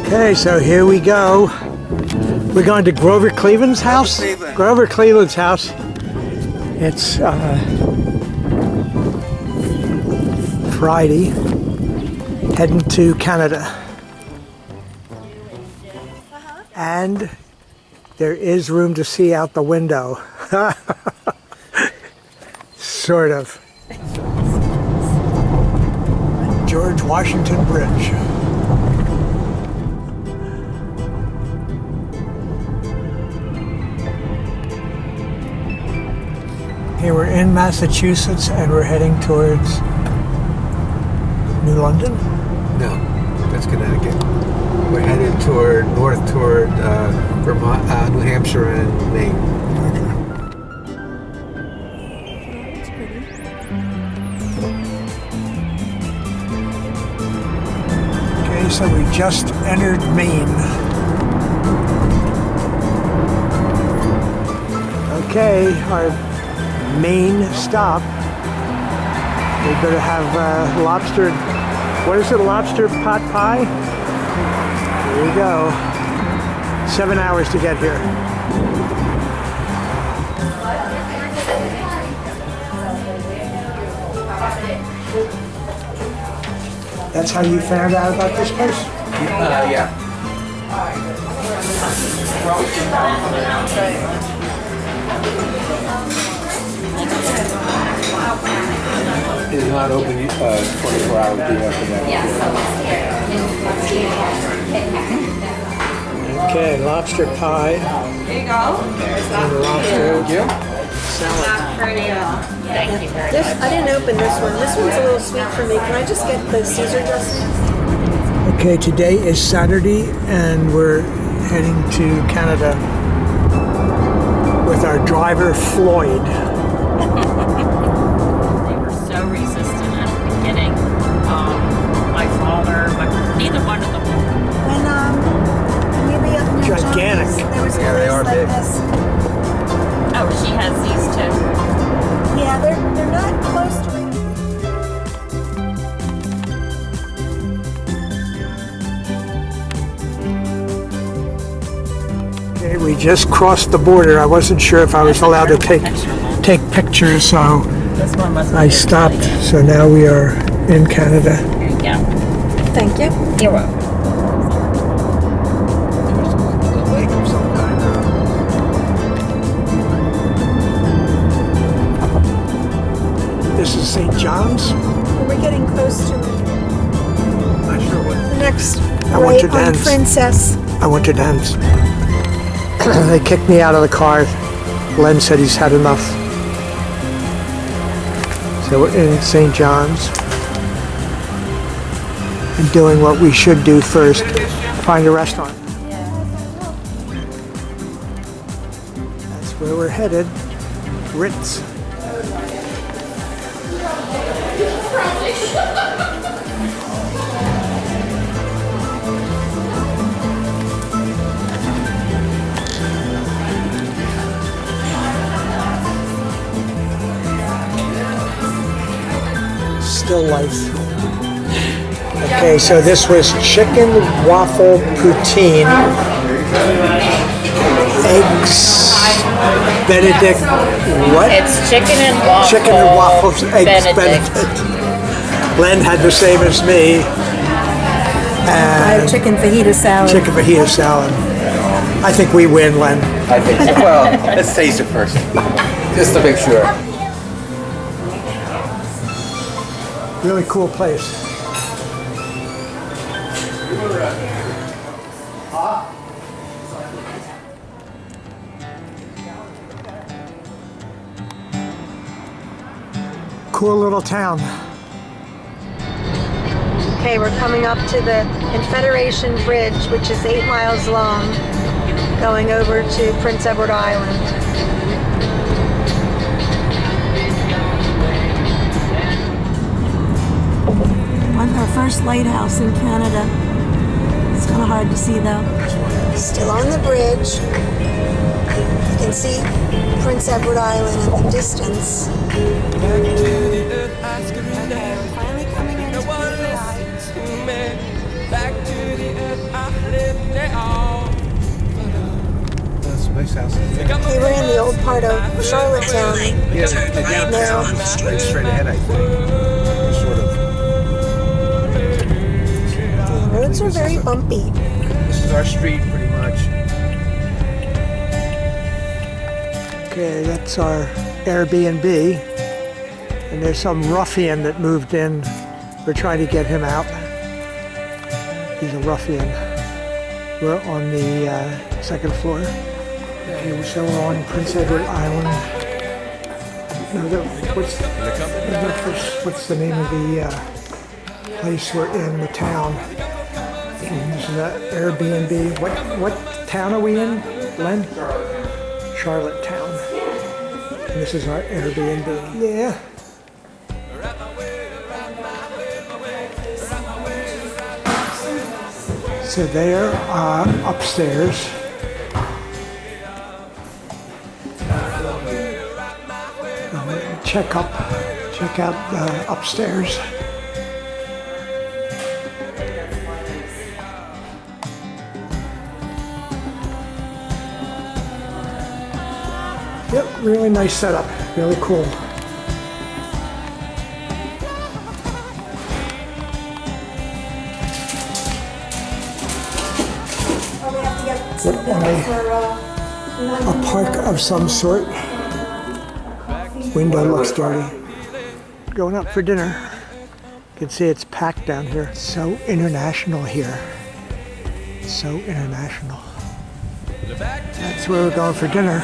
Okay, so here we go. We're going to Grover Cleveland's house. Grover Cleveland's house. It's Friday, heading to Canada. And there is room to see out the window. Sort of. George Washington Bridge. Okay, we're in Massachusetts and we're heading towards New London? No, that's Connecticut. We're headed north toward Vermont, New Hampshire and Maine. Okay, so we just entered Maine. Okay, our main stop. We're going to have lobster. What is it? Lobster pot pie? Here we go. 7 hours to get here. That's how you found out about this place? Yeah. It is not open 24 hours after that. Okay, lobster pie. There you go. There's Lobster salad. Thank you very much. I didn't open this one. This one's a little sweet for me. Can I just get the Caesar dressing? Okay, today is Saturday and we're heading to Canada with our driver Floyd. They were so resistant at the beginning. My father, neither one of them. When we be up in Gigantic. There was Yeah, they are like big. this. Oh, she has these two. Yeah, they're not close to me. Okay, we just crossed the border. I wasn't sure if I was allowed to take pictures, so This one must be I stopped. So now we are in Canada. Here you go. Thank you. You're welcome. This is St. John's. We're getting close to Not sure what. the next I want to right on dance. Princess. I want to dance. They kicked me out of the car. Len said he's had enough. So we're in St. John's and doing what we should do first, find a restaurant. That's where we're headed, Ritz. Still life. Okay, so this was chicken waffle poutine, eggs Benedict, what? It's chicken and waffles. Chicken and waffles, eggs Benedict. Len had the same as me. I have chicken fajita salad. Chicken fajita salad. I think we win, Len. I think so. Well, let's taste it first. Just to make sure. Really cool place. Cool little town. Okay, we're coming up to the Confederation Bridge, which is 8 miles long, going over to Prince Edward Island. Our first lighthouse in Canada. It's kind of hard to see though. Still on the bridge. You can see Prince Edward Island in the distance. Okay, we're finally coming into PEI. That's a nice house. Okay, we're in the old part of Charlottetown. Yeah, the downtown is straight ahead, I think. Sort of. The roads are very bumpy. This is our street, pretty much. Okay, that's our Airbnb. And there's some ruffian that moved in. We're trying to get him out. He's a ruffian. We're on the second floor. Okay, so we're on Prince Edward Island. No, what's the name of the place we're in, the town? This is the Airbnb. What town are we in, Len? Charlottetown. And this is our Airbnb. Yeah. So they're upstairs. Check out upstairs. Yep, really nice setup, really cool. A park of some sort. Window looks dirty. Going out for dinner. You can see it's packed down here. So international here. So international. That's where we're going for dinner.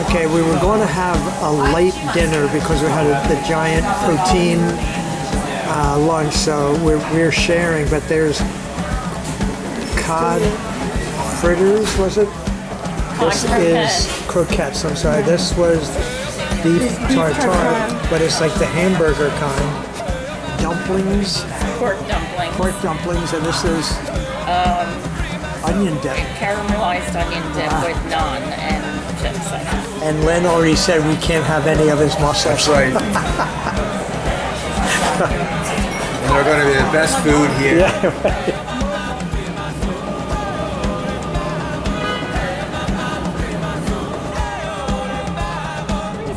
Okay, we were going to have a late dinner because we had the giant protein lunch, so we're sharing, but there's cod fritters, was it? This is croquettes, I'm sorry. This was beef tartare, but it's like the hamburger kind. Dumplings. Pork dumplings. Pork dumplings, and this is onion dip. Caramelized onion dip with naan and chips. I think. And Len already said we can't have any of his mussels. That's right. And they're going to be the best food here. Yeah, right.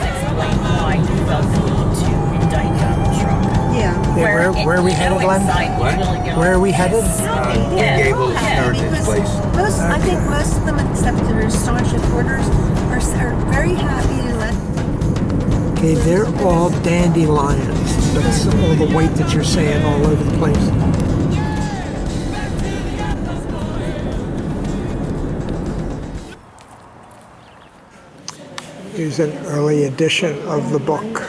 Explain why you felt the need to indict Donald Trump. Yeah. Where are we headed, Len? What? Where are we headed? Gables Heritage Place. I think most of them, except their staunch supporters, are very happy to let. Okay, they're all dandelions. That's all the weight that you're saying all over the place. Here's an early edition of the book.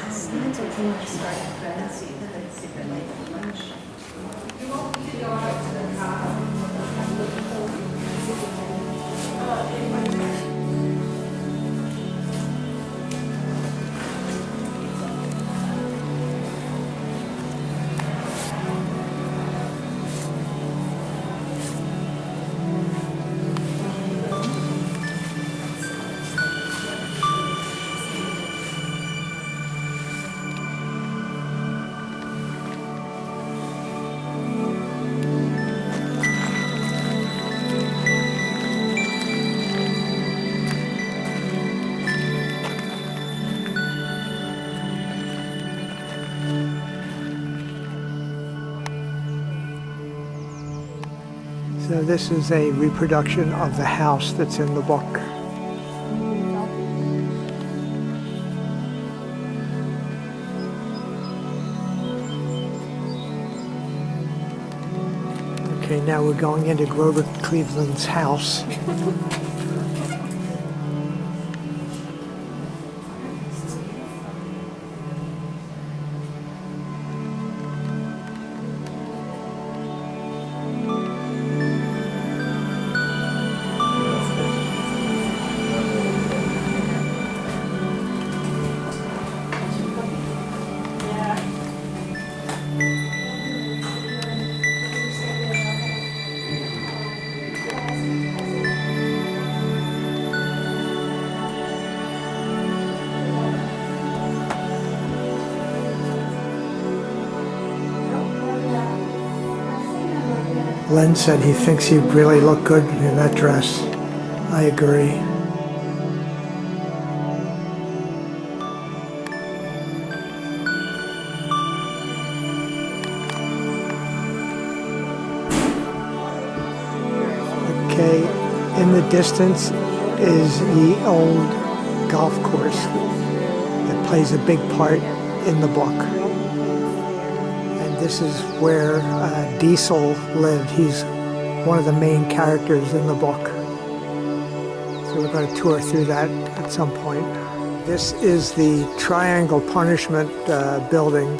So this is a reproduction of the house that's in the book. Okay, now we're going into Grover Cleveland's house. Len said he thinks he'd really look good in that dress. I agree. Okay, in the distance is the old golf course that plays a big part in the book. And this is where Diesel lived. He's one of the main characters in the book. So we're going to tour through that at some point. This is the Triangle Punishment building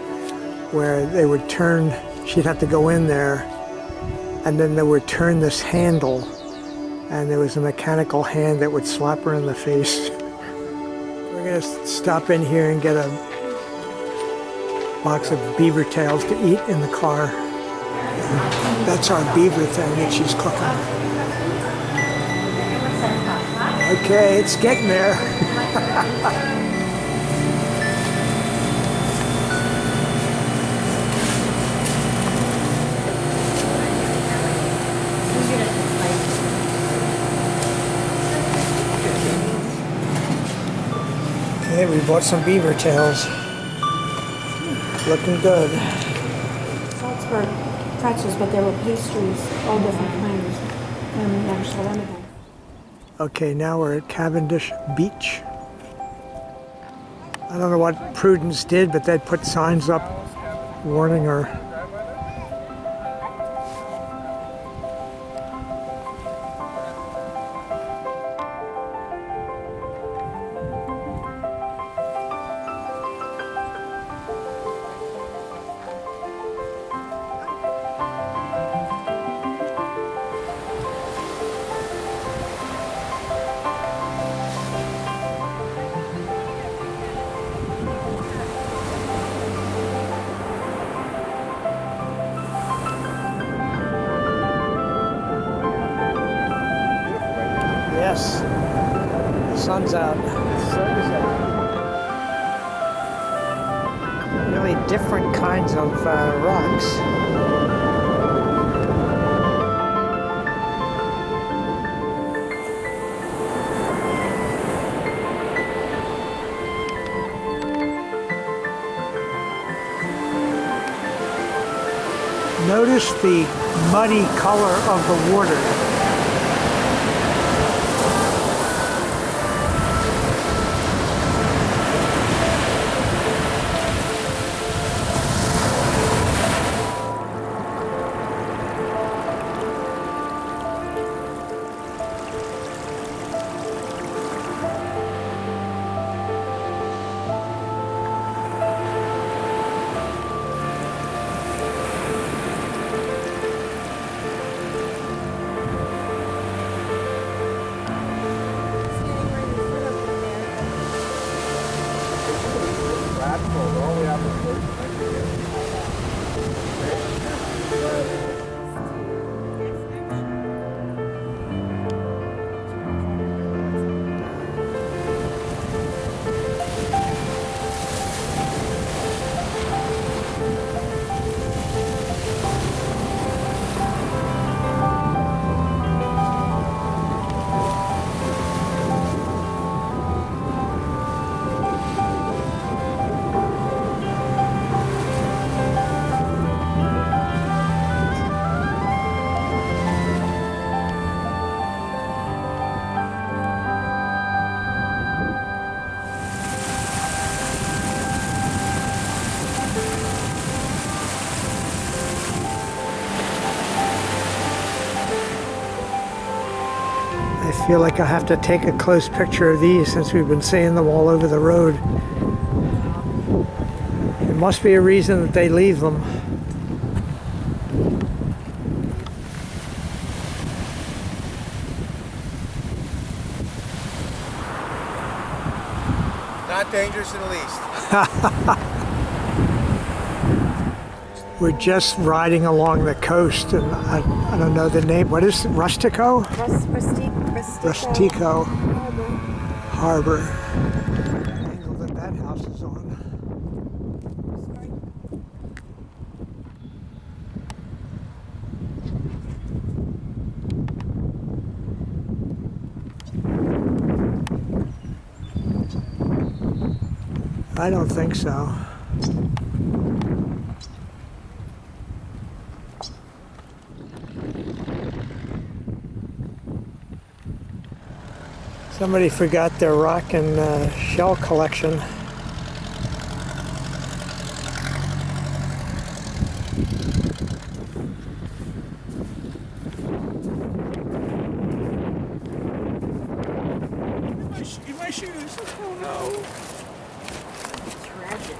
where they would turn, she'd have to go in there, and then they would turn this handle, and there was a mechanical hand that would slap her in the face. We're going to stop in here and get a box of beaver tails to eat in the car. That's our beaver thing that she's cooking. Okay, it's getting there. Okay, we bought some beaver tails. Looking good. Salzburg pretzels, but they were pastries, all different kinds. And never saw them again. Okay, now we're at Cavendish Beach. I don't know what Prudence did, but they'd put signs up warning her. Yes, the sun's out. Really different kinds of rocks. Notice the muddy color of the water. I feel like I have to take a close picture of these since we've been seeing them all over the road. There must be a reason that they leave them. Not dangerous in the least. We're just riding along the coast, and I don't know the name. What is it? Rustico? Rustico Harbor. Angle that house is on. I don't think so. Somebody forgot their rock and shell collection. My shoes. Oh no. Tragic.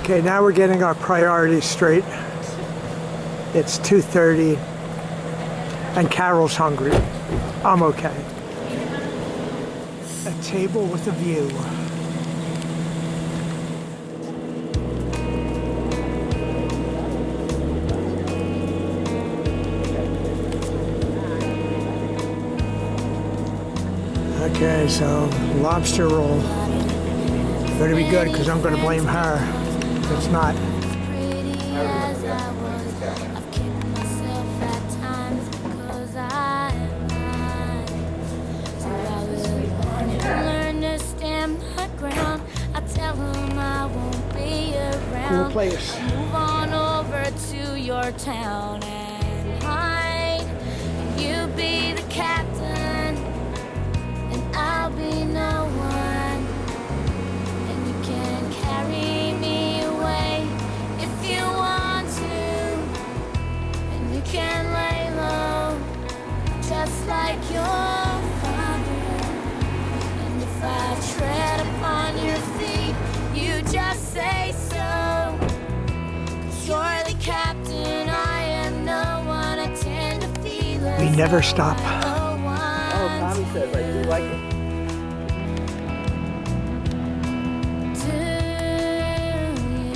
Okay, now we're getting our priorities straight. It's 2:30 and Carol's hungry. I'm okay. A table with a view. Okay, so lobster roll. Better be good because I'm going to blame her if it's not. Cool place. Move on over to your town and hide. You be the captain, and I'll be no one. And you can carry me away if you want to. And you can lay low, just like your father. And if I tread upon your feet, you just say so. You're the captain, I am no one. I tend to feel as We never though stop. I owe Tommy says I do like it. to you.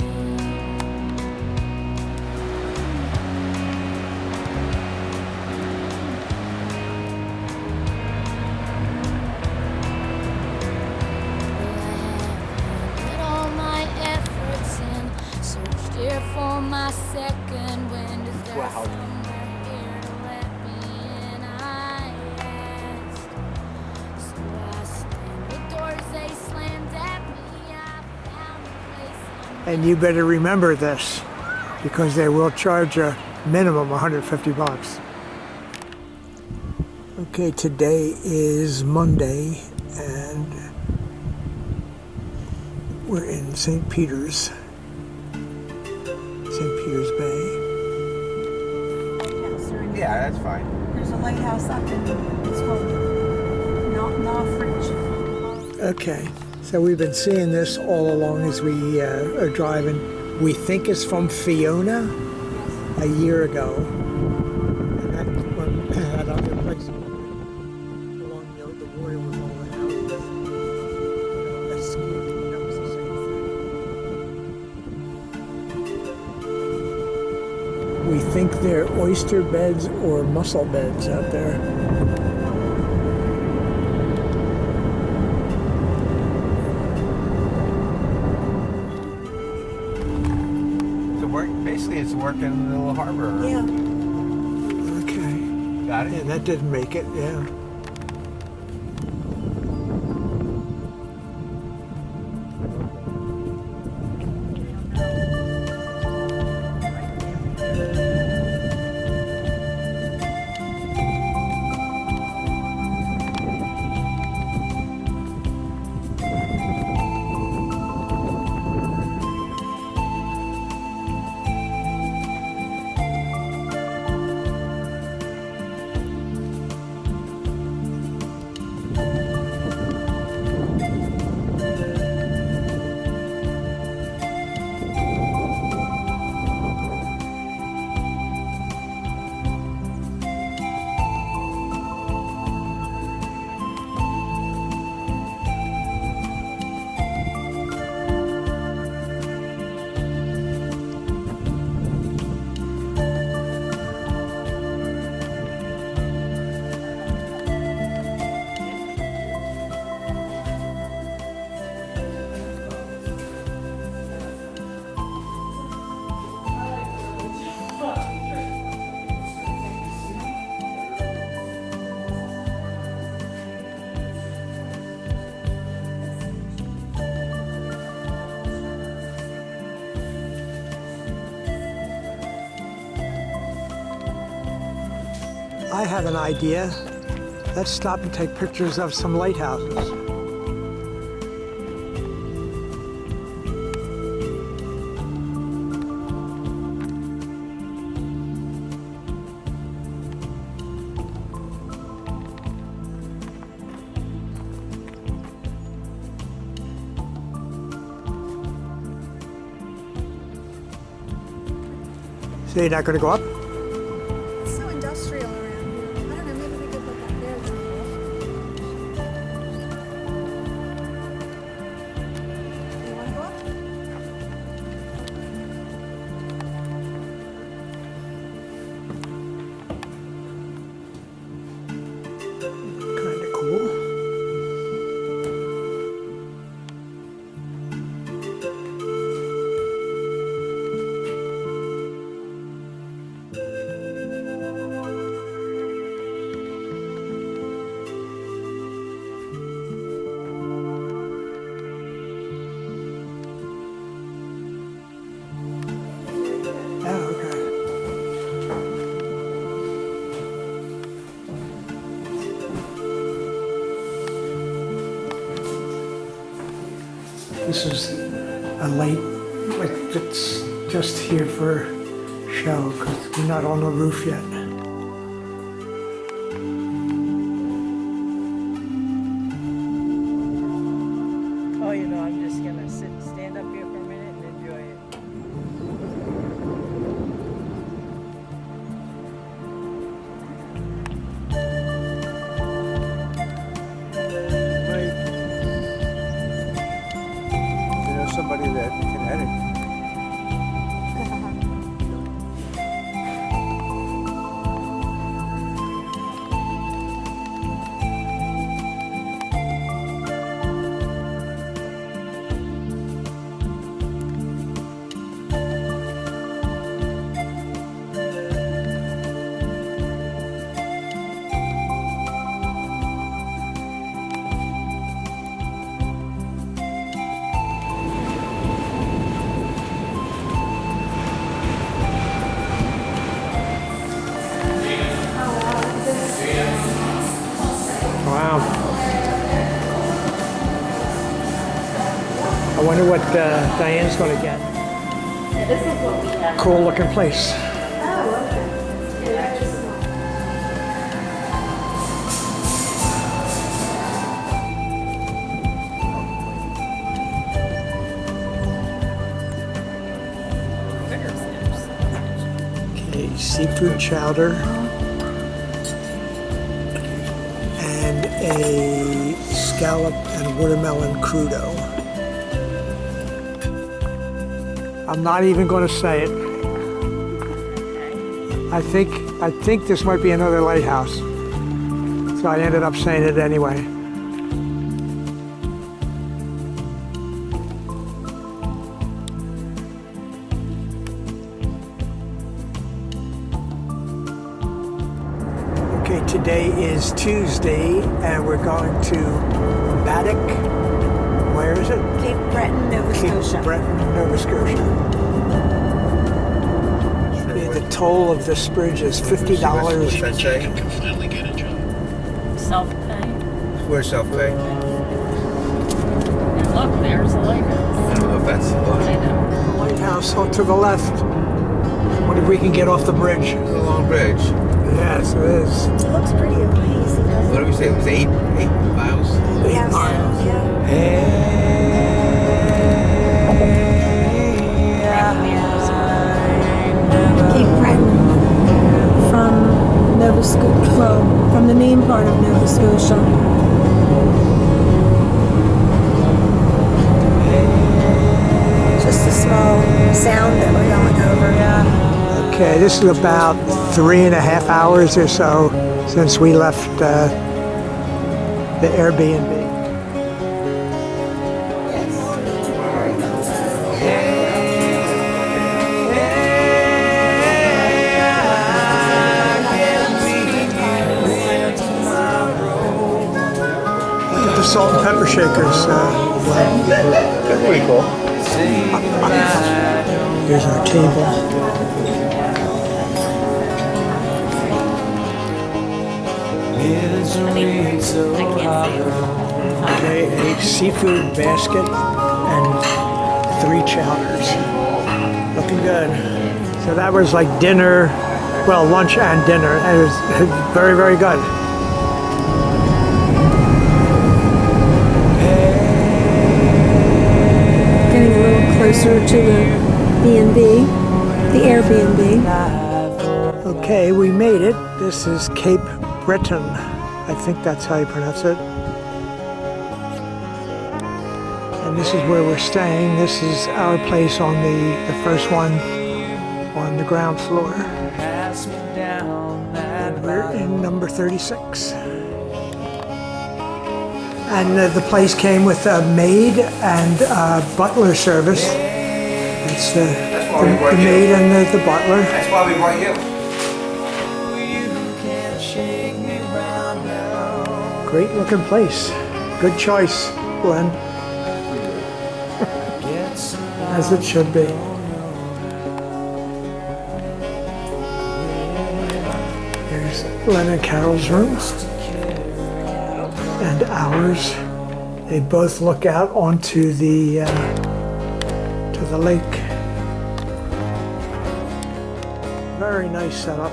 Put all my efforts in, searched here for my second wind. Is there Wow. somewhere here to let me in? I asked. So I slammed the doors, they slammed at me. I found a place. And you better remember this because they will charge a minimum 150 bucks. Okay, today is Monday and we're in St. Peter's Bay. Yeah, that's fine. There's a lighthouse up in, it's called Northridge. Okay, so we've been seeing this all along as we are driving. We think it's from Fiona a year ago. And that, when that other place along the water was all in out. Escaping, that was the same thing. We think they're oyster beds or mussel beds out there. Basically, it's working in the little harbor. Yeah. Okay. Got it? Yeah, that didn't make it, yeah. I have an idea. Let's stop and take pictures of some lighthouses. So you're not going to go up? It's so industrial around here. I don't know, maybe we could look up there. You want to go up? Kind of cool. Oh, okay. This is a light, like it's just here for show because we're not on the roof yet. Oh, you know, I'm just gonna stand up here for a minute and enjoy it. Right. You know somebody that can edit. Wow. I wonder what Diane's going to get. This is what we have. Cool looking place. Okay, seafood chowder. And a scallop and watermelon crudo. I'm not even going to say it. I think this might be another lighthouse. So I ended up saying it anyway. Okay, today is Tuesday and we're going to Baddock. Where is it? Cape Breton, Nova Cape Scotia. Breton, Nova Scotia. Okay, the toll of this bridge is $50. What's that say? Self-pay. Where's self-pay? And look, there's a lighthouse. I don't know if that's the I line. know. Lighthouse to the left. Wonder if we can get off the bridge. It's a long bridge. Yes, it is. It looks pretty hazy, doesn't What did we say? It was 8 miles? it? Yes. Yeah. Cape Breton from Nova Scotia, well, from the main part of Nova Scotia. Just a small sound that we're going over. Okay, this is about 3.5 hours or so since we left the Airbnb. Look at the salt and pepper shakers. That's pretty cool. Here's our table. I mean, I can't see it. Okay, a seafood basket and 3 chowders. Looking good. So that was like dinner, well, lunch and dinner. And it was very, very good. Getting a little closer to the B&B, the Airbnb. Okay, we made it. This is Cape Breton. I think that's how you pronounce it. And this is where we're staying. This is our place on the first one on the ground floor. And we're in number 36. And the place came with a maid and butler service. It's the maid and the butler. That's why we brought you. Great looking place. Good choice, Glenn. As it should be. Here's Glenn and Carol's room. And ours. They both look out onto the lake. Very nice setup.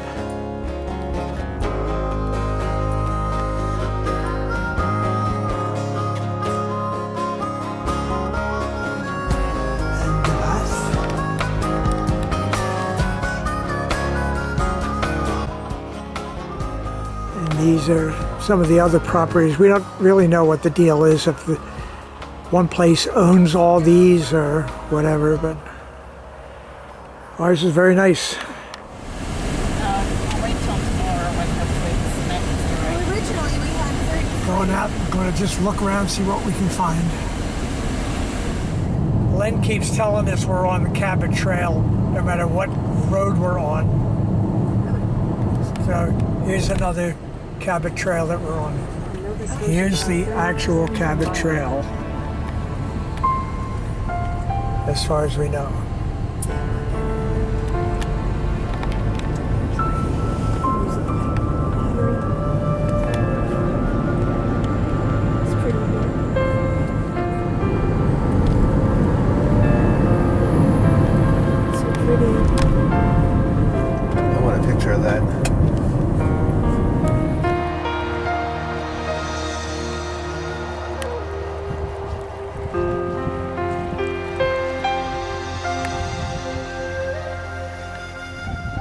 And the bath. And these are some of the other properties. We don't really know what the deal is, if the one place owns all these or whatever, but ours is very nice. Wait till tomorrow when hopefully the cement is dry. Originally, we had Going out, going to just look around, see what we can find. Len keeps telling us we're on the Cabot Trail, no matter what road we're on. So here's another Cabot Trail that we're on. Here's the actual Cabot Trail, as far as we know. It's pretty good. So pretty. I want a picture of that.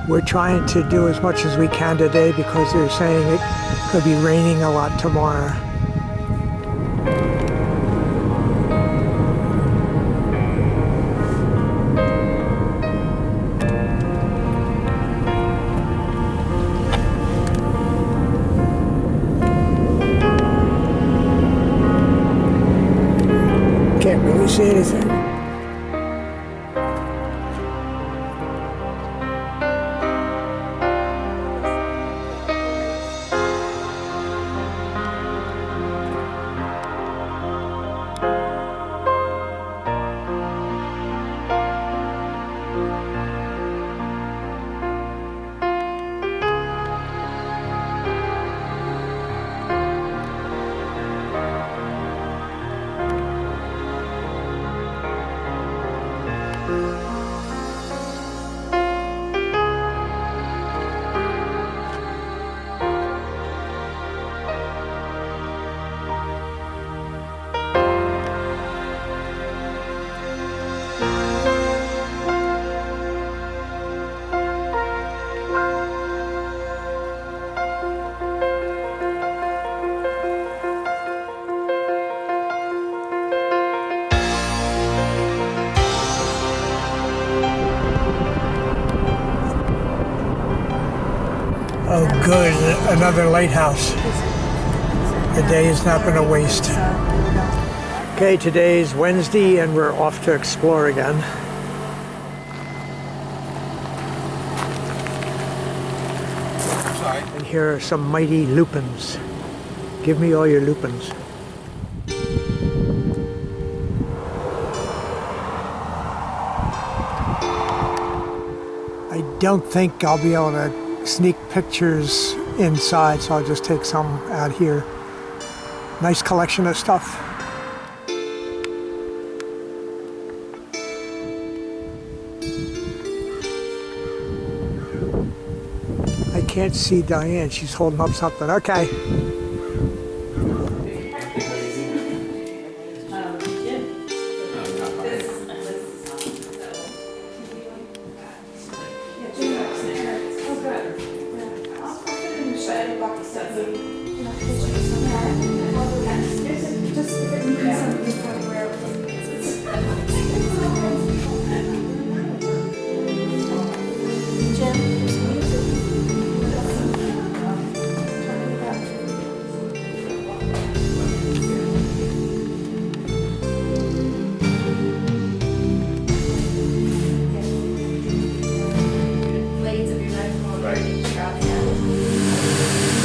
We're trying to do as much as we can today because they're saying it could be raining a lot tomorrow. Can't really see anything. Oh, good. Another lighthouse. The day is not going to waste. Okay, today's Wednesday and we're off to explore again. Sorry. And here are some mighty lupins. Give me all your lupins. I don't think I'll be able to sneak pictures inside, so I'll just take some out here. Nice collection of stuff. I can't see Diane. She's holding up something. Okay.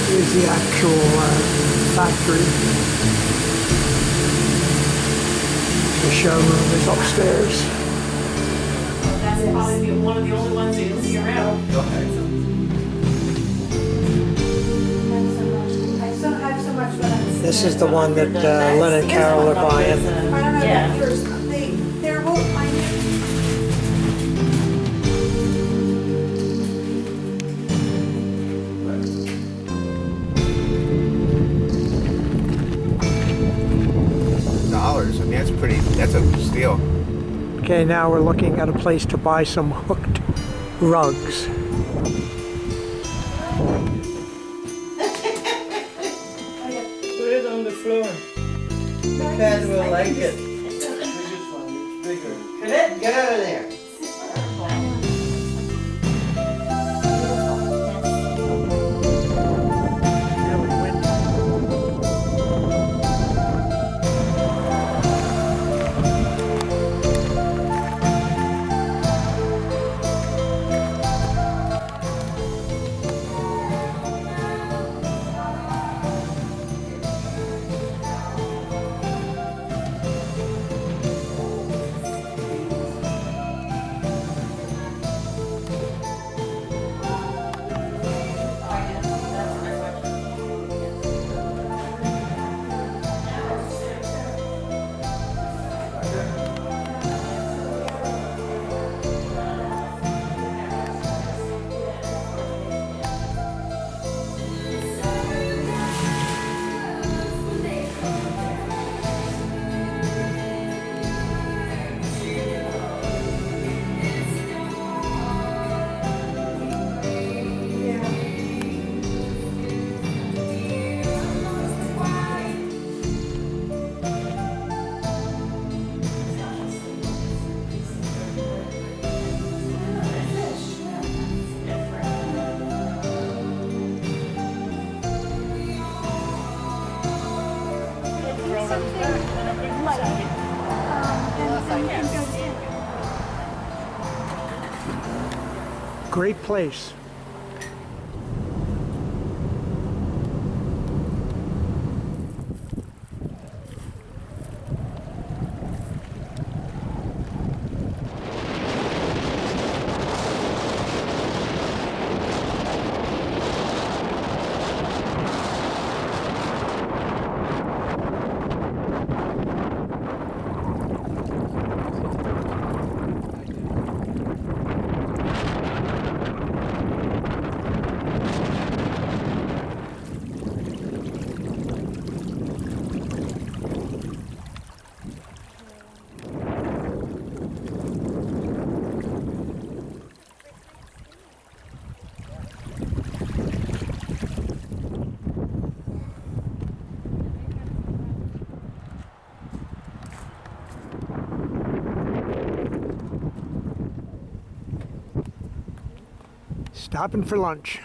Here's the actual factory. The showroom is upstairs. That's probably one of the only ones that you'll see around. I still have so much, but I'm. This is the one that Len and Carol are buying. I don't know Yeah. about yours. They're both mine. $. I mean, that's pretty. That's a steal. Okay, now we're looking at a place to buy some hooked rugs. Put it on the floor. The cat will like it. Get out of there. Great place. Stopping for lunch.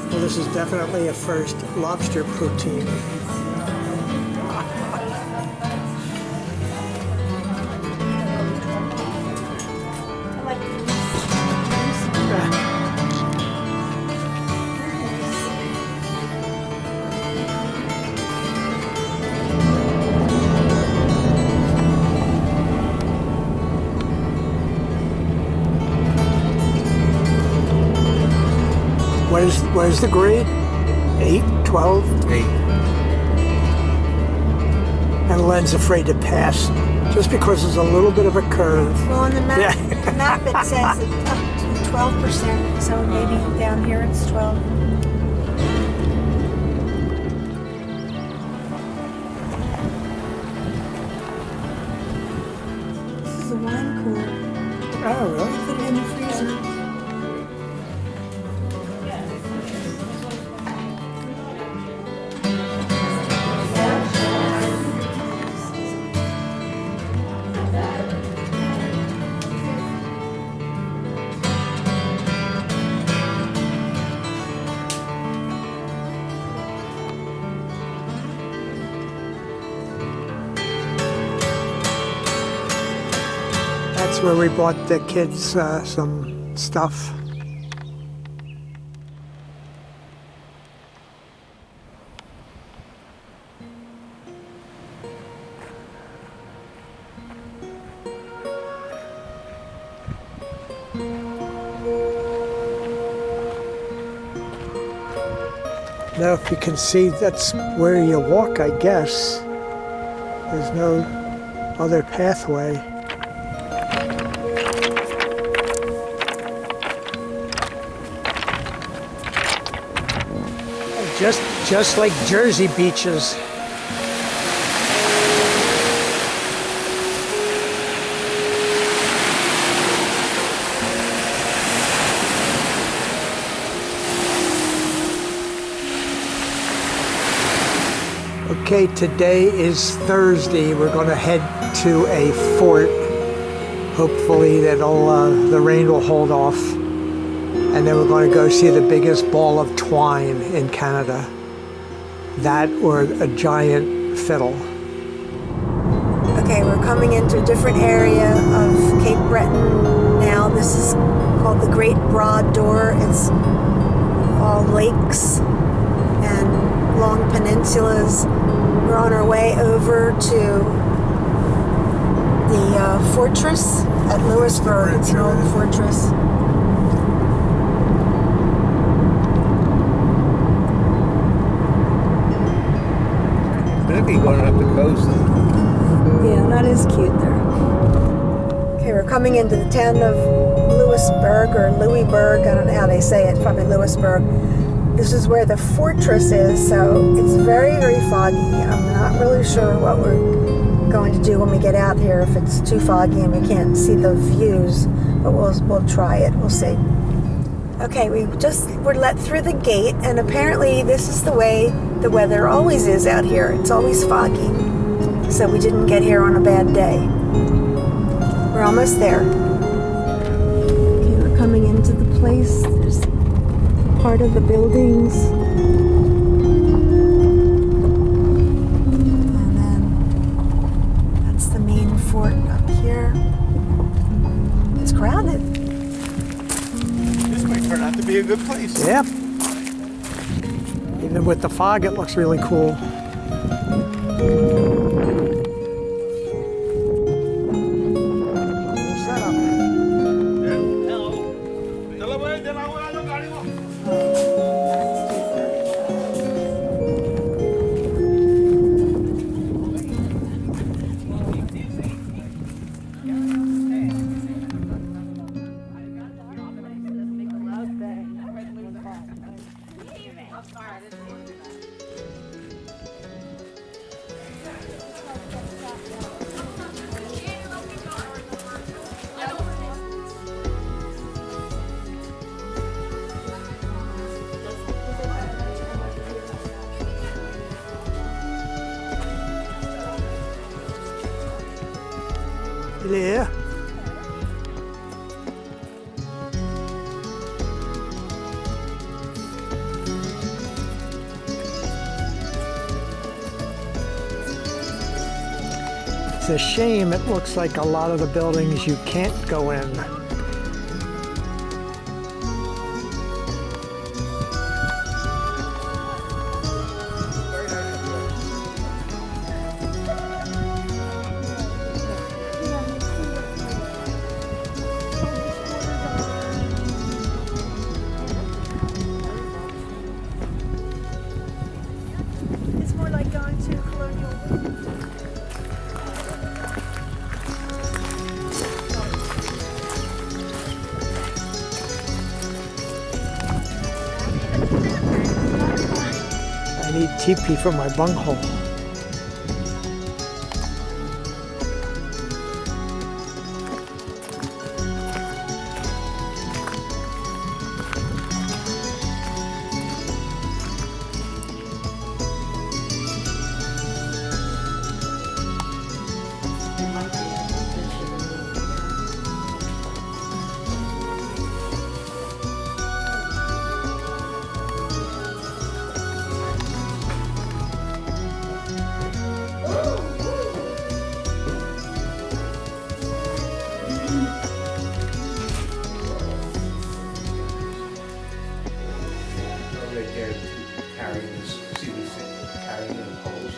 Well, this is definitely a first lobster poutine. What is the grade? 8, 12? 8. And Len's afraid to pass just because there's a little bit of a curve. Well, on the map, Yeah. the map it says it's up to 12%, so maybe down here it's 12. This is a wine cooler. Oh, really? Put it in the freezer. That's where we bought the kids some stuff. Now, if you can see, that's where you walk, I guess. There's no other pathway. Just like Jersey beaches. Okay, today is Thursday. We're going to head to a fort. Hopefully the rain will hold off. And then we're going to go see the biggest ball of twine in Canada. That or a giant fiddle. Okay, we're coming into a different area of Cape Breton now. This is called the Great Broad Door. It's all lakes and long peninsulas. We're on our way over to the fortress at Lewisburg. It's an old fortress. Maybe going up the coast. Yeah, that is cute there. Okay, we're coming into the town of Lewisburg or Louisburg. I don't know how they say it, probably Lewisburg. This is where the fortress is, so it's very, very foggy. I'm not really sure what we're going to do when we get out here if it's too foggy and we can't see the views, but we'll try it. We'll see. Okay, we're let through the gate, and apparently this is the way the weather always is out here. It's always foggy, so we didn't get here on a bad day. We're almost there. Okay, we're coming into the place. There's part of the buildings. And then that's the main fort up here. It's crowded. This might turn out to be a good place. Yep. Even with the fog, it looks really cool. Cool setup. Yeah. It's a shame it looks like a lot of the buildings you can't go in. into colonial. I need teepee for my bunghole. Right there, carrying this, see these carrying the poles.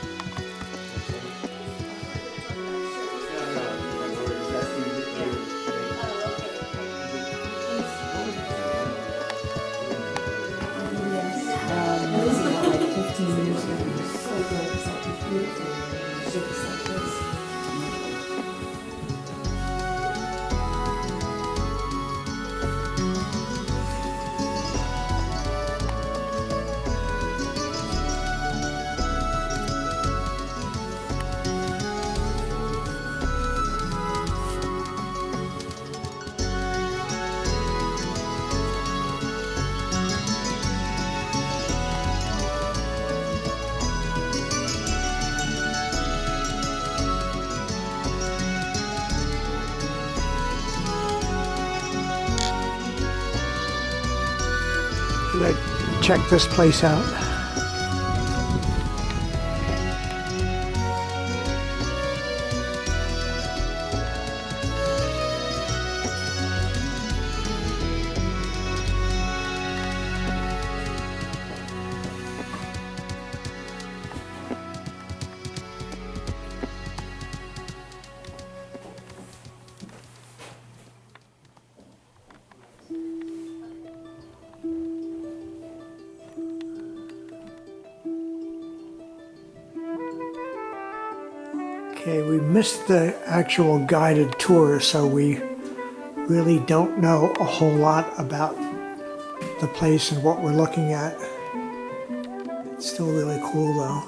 Should I check this place out? Okay, we missed the actual guided tour, so we really don't know a whole lot about the place and what we're looking at. It's still really cool though.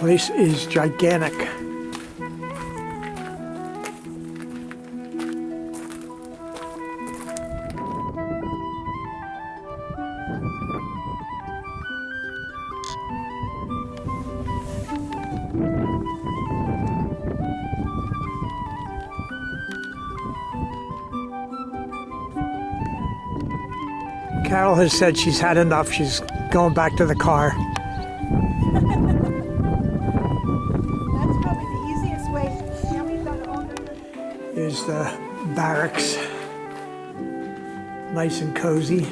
Place is gigantic. Carol has said she's had enough. She's going back to the car. That's probably the easiest way. Now we've got all the Here's the barracks. Nice and cozy.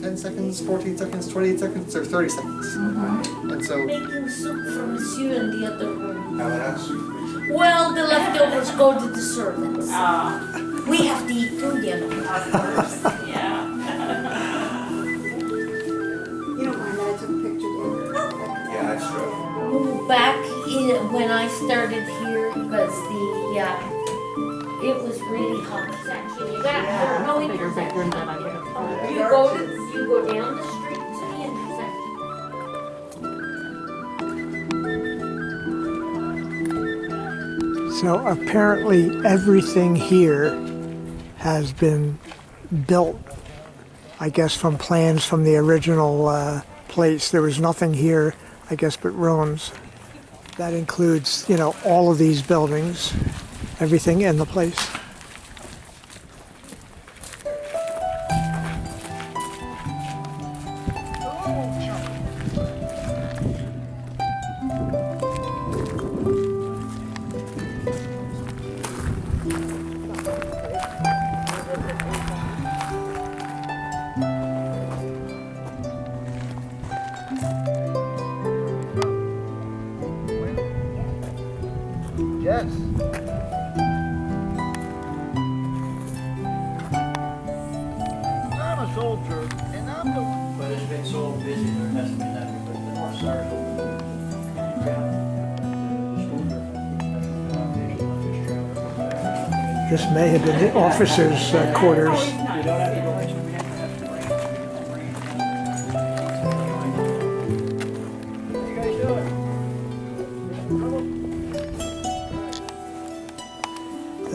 10 seconds, 14 seconds, 28 seconds, or 30 seconds. And so, Making soup for Monsieur in the other room. how else? Well, the leftovers go to the servants. We have to eat too, you know. Of course. Yeah. You don't mind that I took a picture, do you? Yeah, that's true. Back when I started here, because it was really hot section. You got no intersection. You go down the street to the intersection. So apparently everything here has been built, I guess, from plans from the original place. There was nothing here, I guess, but ruins. That includes, you know, all of these buildings, everything in the place. Yes. I'm a soldier, and I'm the one. But it's been so busy, there hasn't been that, but the North Star is open. This may have been the officers' quarters. You don't have to go. What are you guys doing?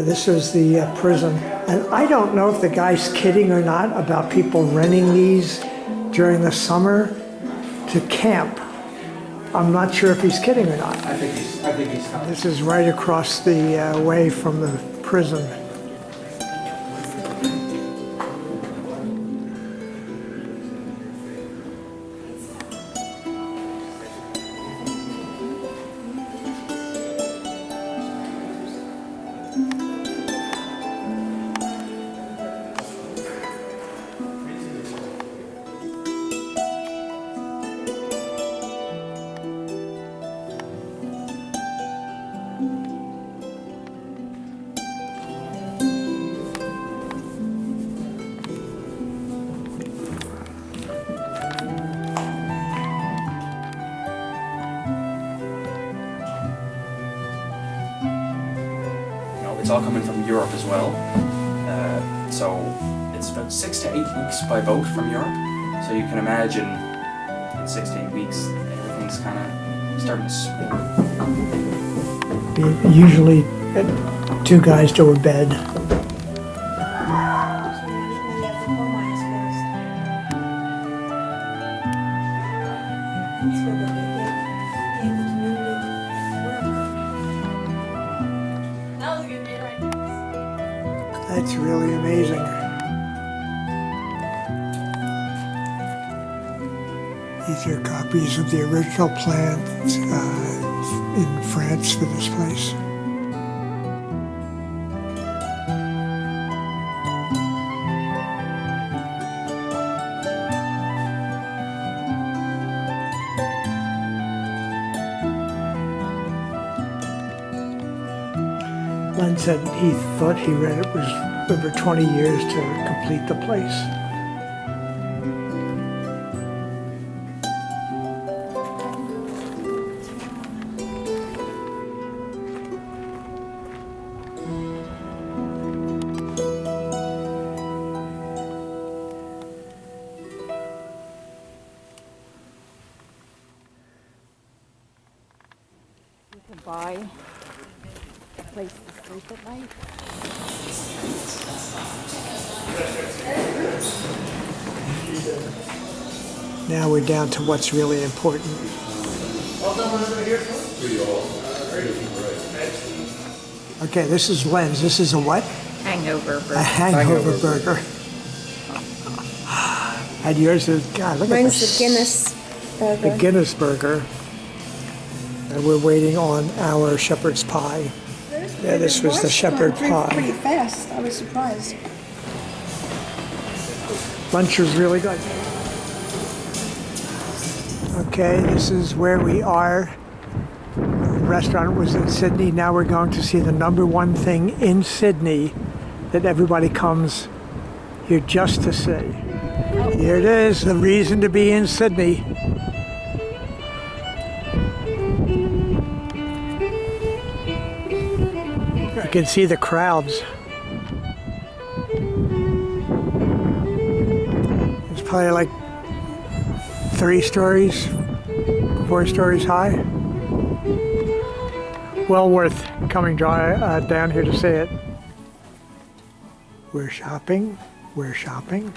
This is the prison. And I don't know if the guy's kidding or not about people renting these during the summer to camp. I'm not sure if he's kidding or not. I think he's telling. This is right across the way from the prison. It's all coming from Europe as well. So it's about 6 to 8 weeks by boat from Europe. So you can imagine in 6 to 8 weeks, everything's kind of starting to spin. Usually 2 guys to a bed. That's really amazing. These are copies of the original plans in France for this place. Len said he thought he read it was over 20 years to complete the place. You can buy a place to sleep at night. Now we're down to what's really important. Okay, this is Len's. This is a what? Hangover burger. A hangover burger. And yours is, God, look at Mine's this. the Guinness burger. The Guinness burger. And we're waiting on our shepherd's pie. Yeah, this was the shepherd Pretty pie. fast. I was surprised. Lunch was really good. Okay, this is where we are. The restaurant was in Sydney. Now we're going to see the number one thing in Sydney that everybody comes here just to see. Here it is, the reason to be in Sydney. You can see the crowds. It's probably like 3 stories, 4 stories high. Well worth coming down here to see it. We're shopping. We're shopping.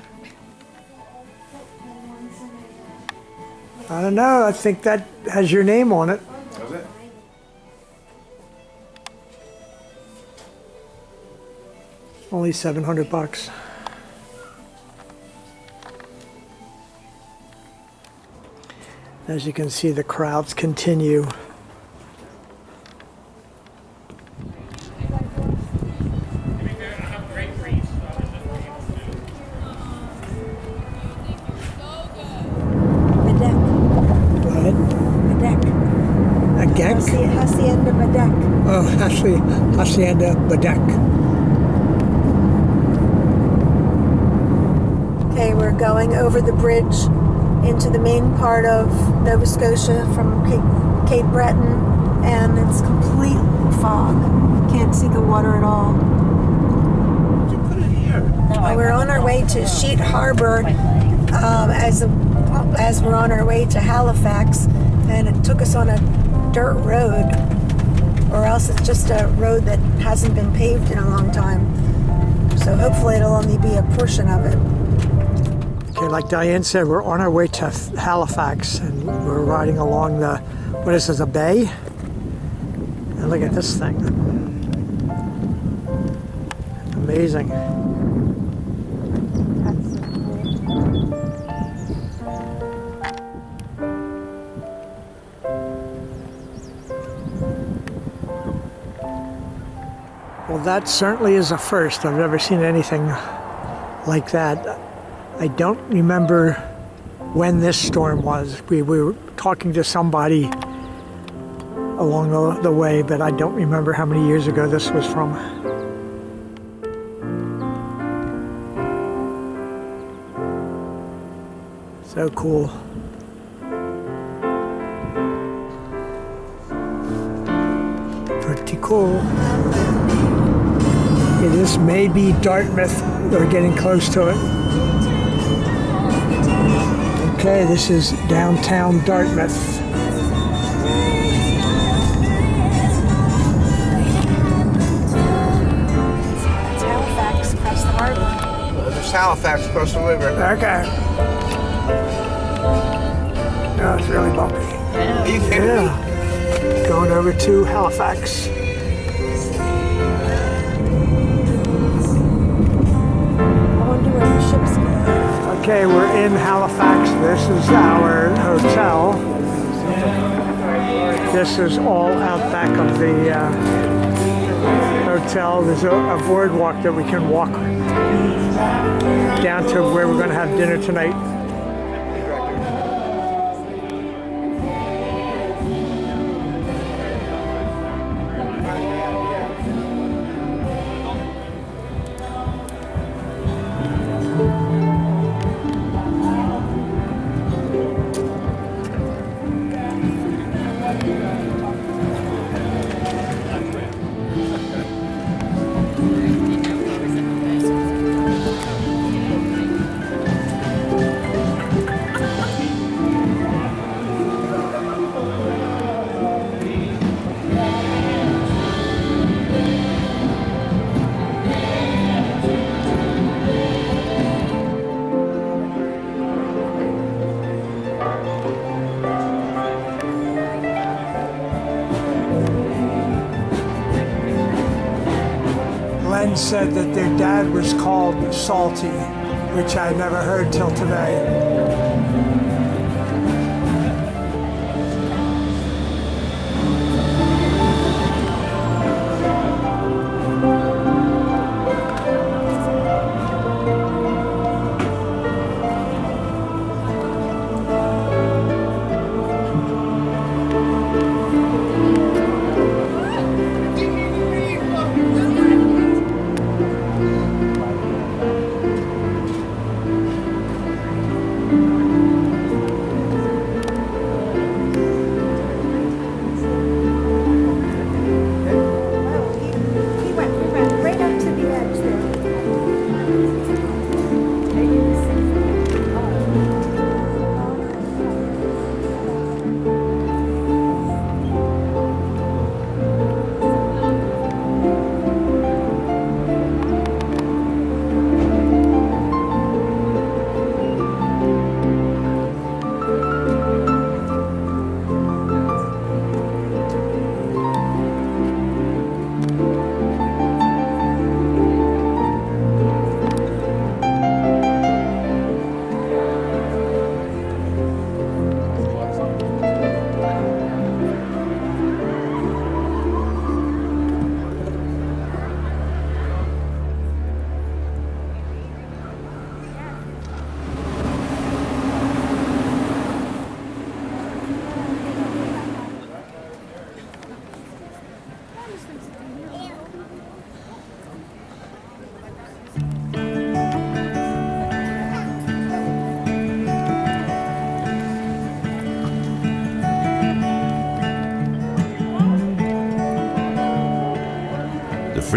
I don't know. I think that has your name on it. Does it? Only $700. As you can see, the crowds continue. Hacienda Badek. Oh, Hacienda Badek. Okay, we're going over the bridge into the main part of Nova Scotia from Cape Breton, and it's complete fog. Can't see the water at all. What'd you put in here? We're on our way to Sheet Harbor as we're on our way to Halifax, and it took us on a dirt road, or else it's just a road that hasn't been paved in a long time. So hopefully it'll only be a portion of it. Okay, like Diane said, we're on our way to Halifax, and we're riding along the, what is this, a bay? And look at this thing. Amazing. Well, that certainly is a first. I've never seen anything like that. I don't remember when this storm was. We were talking to somebody along the way, but I don't remember how many years ago this was from. So cool. Pretty cool. Okay, this may be Dartmouth. We're getting close to it. Okay, this is downtown Dartmouth. It's Halifax across the harbor. There's Halifax across the river. Okay. Oh, it's really bumpy. Are you kidding me? Yeah. Going over to Halifax. Okay, we're in Halifax. This is our hotel. This is all out back of the hotel. There's a boardwalk that we can walk down to where we're going to have dinner tonight. Said that their dad was called Salty, which I never heard till today.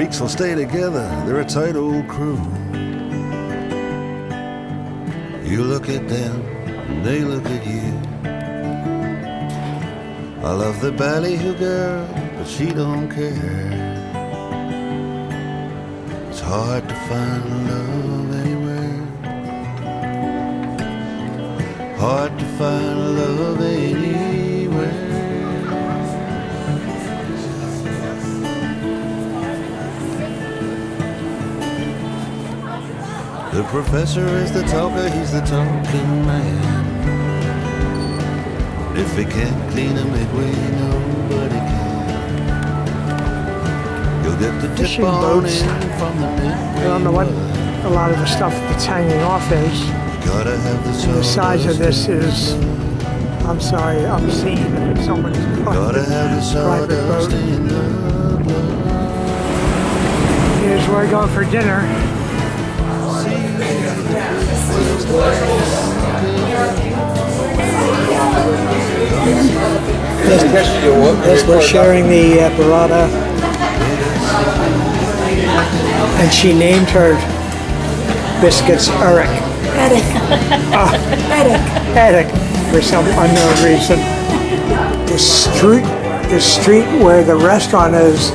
freaks will stay together, they're a tight old crew. You look at them, and they look at you. I love the ballyhoo girl, but she don't care. It's hard to find love anywhere. Hard to find love anywhere. The professor is the talker, he's the talking man. If he can't clean a midway, nobody can. You'll get the tip Fishing on boats. in from the midway. I don't know what a lot of the stuff that's hanging off is. Gotta have The size of this is, I'm sorry, obscene if someone's Gotta have the private sawdust boat. in the blood. Here's where we're going for dinner. Yes, we're sharing the burrata, and she named her biscuits Eric. Eric, for some unknown reason. The street where the restaurant is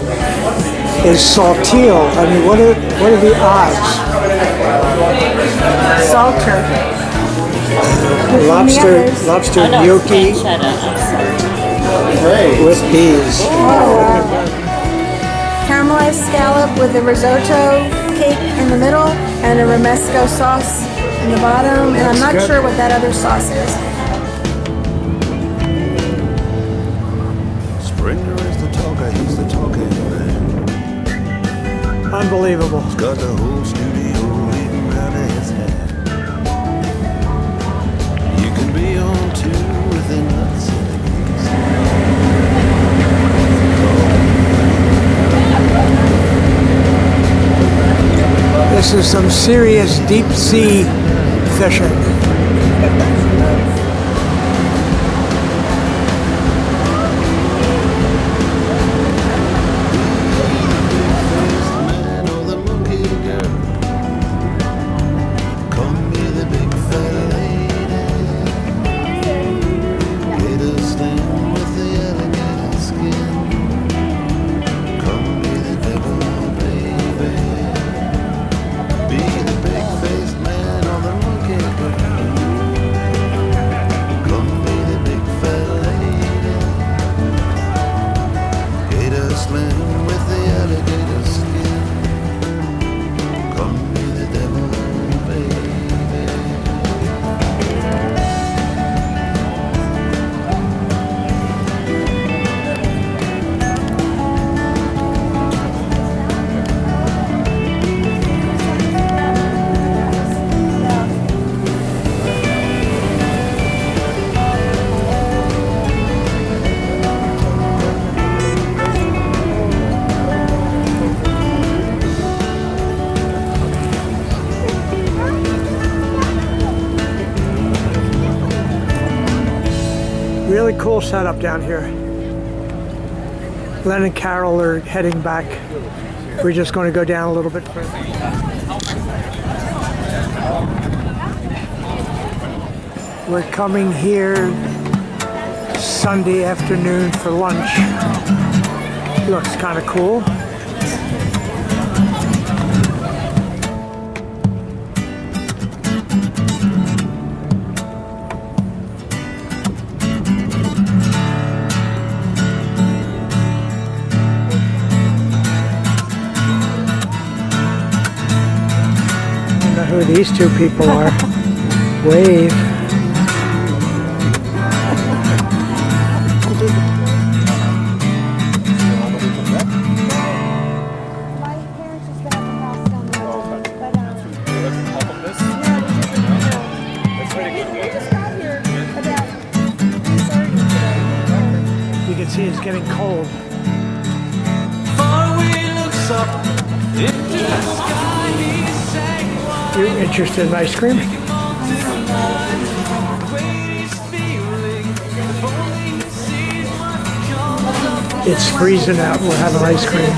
Saltillo. I mean, what are the odds? Salter. Lobster gnocchi with peas. Oh, wow. Caramelized scallop with a risotto cake in the middle and a romesco sauce in the bottom. And I'm not sure what that other sauce is. Springer is the talker, he's the talking man. Unbelievable. He's got the whole studio eating out of his hand. You can be on tour with the nuts and the geese. This is some serious deep sea fishing. Man or the monkey girl. Come be the big fat lady. Get a stand with the alligator skin. Come be the devil, baby. Be the big faced man or the monkey girl. Come be the big fat lady. Get a slim with the alligator skin. Come be the devil, baby. Really cool setup down here. Len and Carol are heading back. We're just going to go down a little bit further. We're coming here Sunday afternoon for lunch. Looks kind of cool. Who these two people are. Wave. My parents just got the house down the road, but we just got here about 3:30 today. You can see it's getting cold. You're interested in ice cream? It's freezing out. We're having ice cream.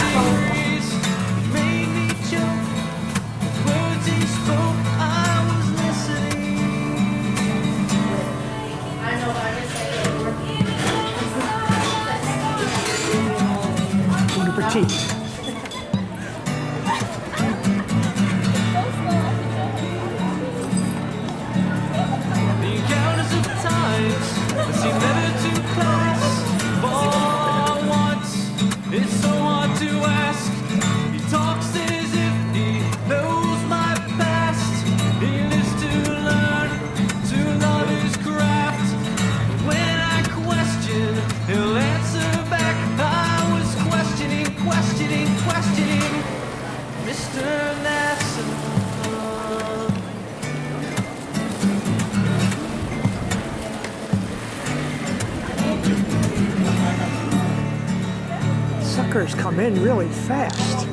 truckers come in really fast.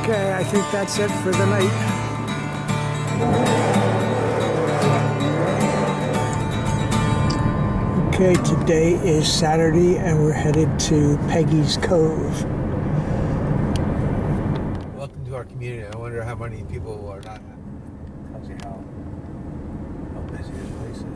Okay, I think that's it for the night. Okay, today is Saturday and we're headed to Peggy's Cove. Welcome to our community. I wonder how many people are not. Tells you how busy this place is.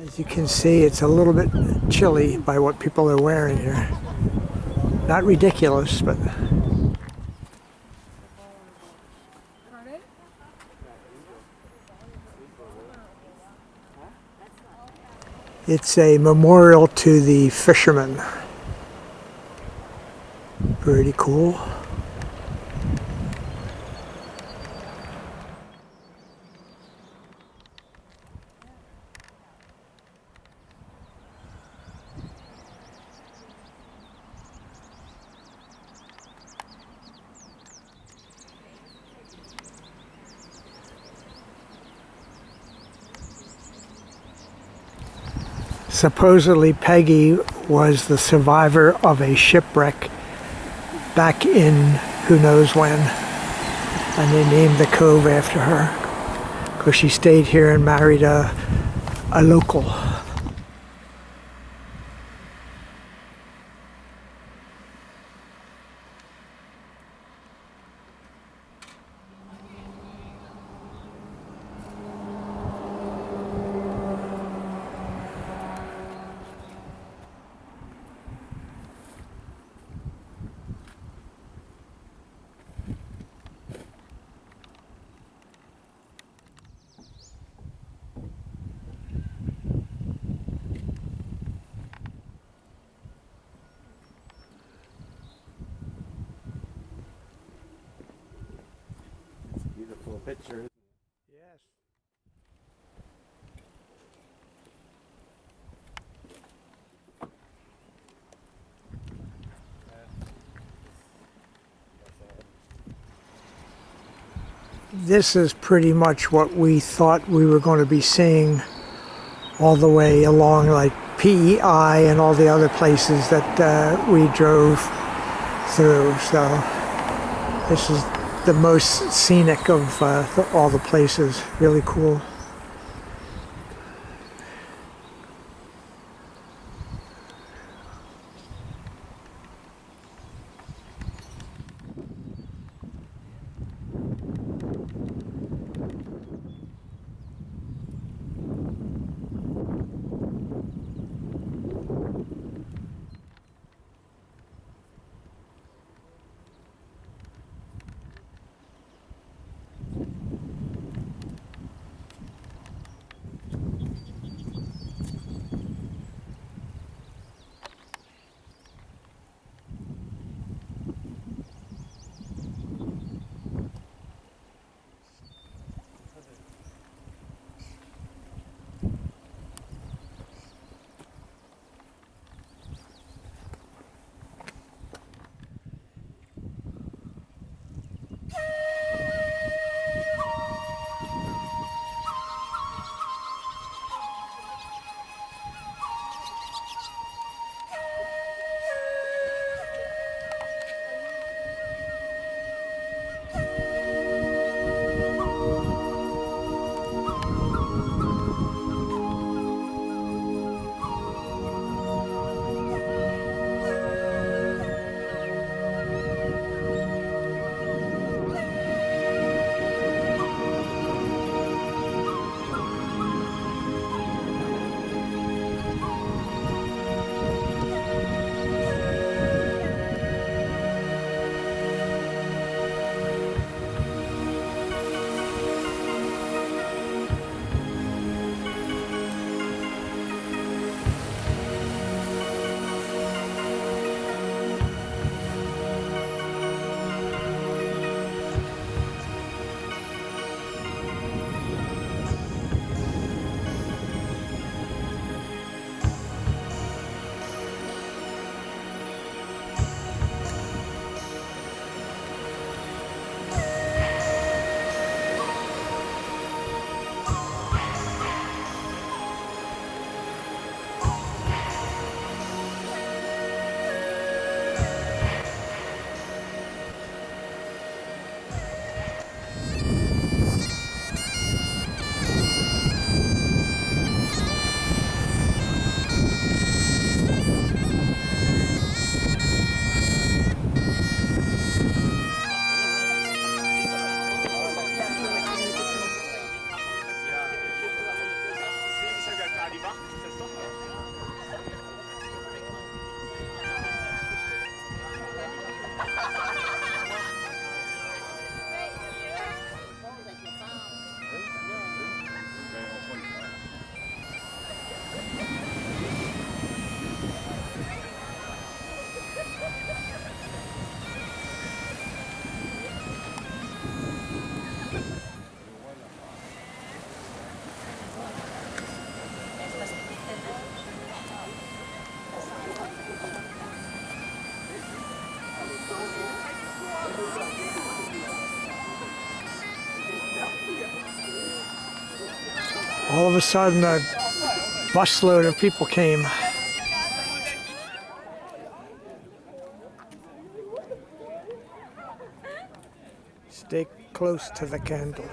As you can see, it's a little bit chilly by what people are wearing here. Not ridiculous, but... It's a memorial to the fishermen. Pretty cool. Supposedly Peggy was the survivor of a shipwreck back in who knows when, and they named the cove after her because she stayed here and married a local. Beautiful picture. Yes. This is pretty much what we thought we were going to be seeing all the way along, like PEI and all the other places that we drove through. So this is the most scenic of all the places. Really cool. All of a sudden, a busload of people came. Stay close to the candle.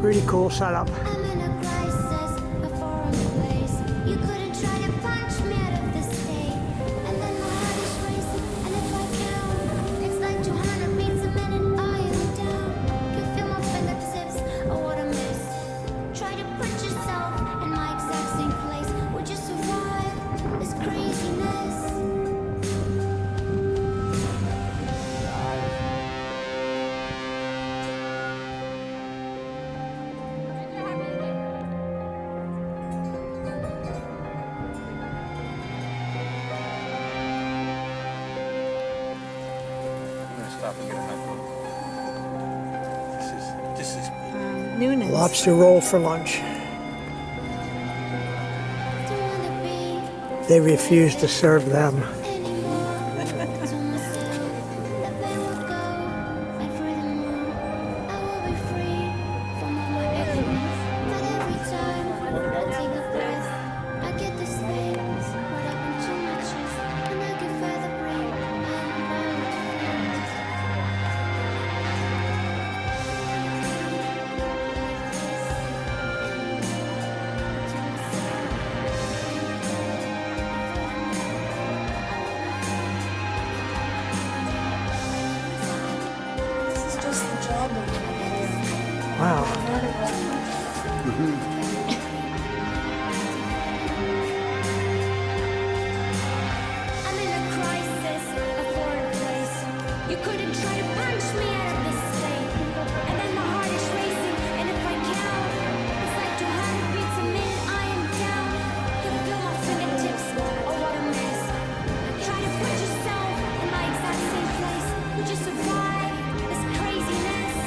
Pretty cool setup. Newness. Lobster roll for lunch. They refuse to serve them. Wow. I'm in a crisis, a foreign place. You couldn't try to punch me out of this state. And then my heart is racing, and if I count, it's like 200 beats a minute. I am down. Can feel my fingertips. Oh, what a mess. Try to put yourself in my exact same place. Would you survive this craziness?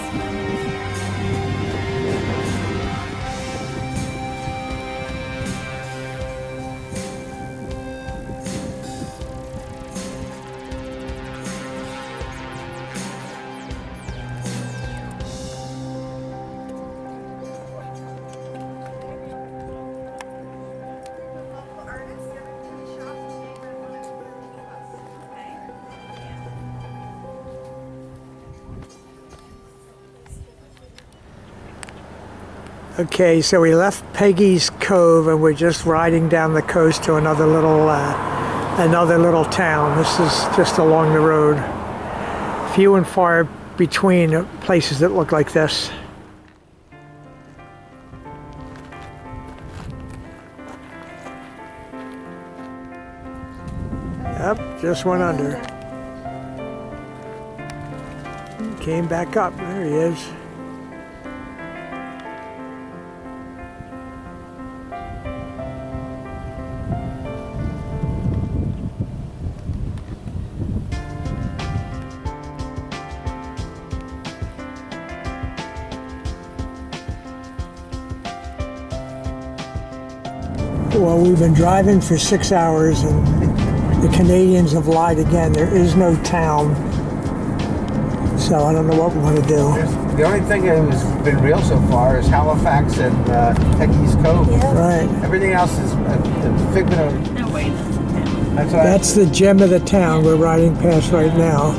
Okay, so we left Peggy's Cove and we're just riding down the coast to another little town. This is just along the road. Few and far between places that look like this. Yep, just went under. Came back up. There he is. Well, we've been driving for 6 hours and the Canadians have lied again. There is no town. So I don't know what we want to do. The only thing that has been real so far is Halifax and Peggy's Cove. Yeah. Right. Everything else is a figment of... No way, that's a town. That's what That's the gem of the town we're riding past right now.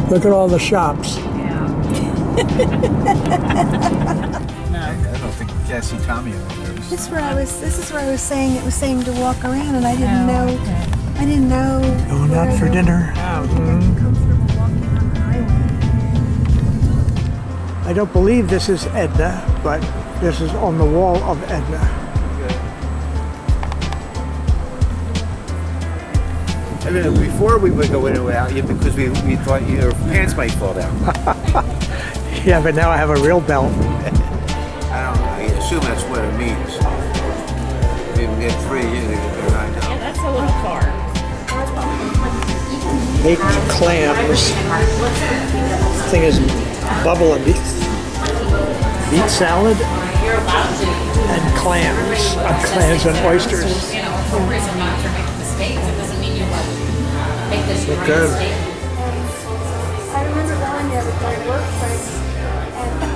Look at all the shops. Yeah. No. Yeah, see Tommy upstairs. This is where I was saying it was saying to walk around, and I didn't know. I didn't know. Going out for dinner. Comfortable walking on the highway. I don't believe this is Edna, but this is on the wall of Edna. I mean, before we would go in and out you because we thought your pants might fall down. Yeah, but now I have a real belt. I don't know. I assume that's what it means. If you can get 3, you can get 9 now. Yeah, that's a little far. Baked clams. This thing is bubbling. Beet salad and clams. Clams and oysters. You know, for a reason not to make mistakes. It doesn't mean you make this great good. mistake. I remember going there with my work friends.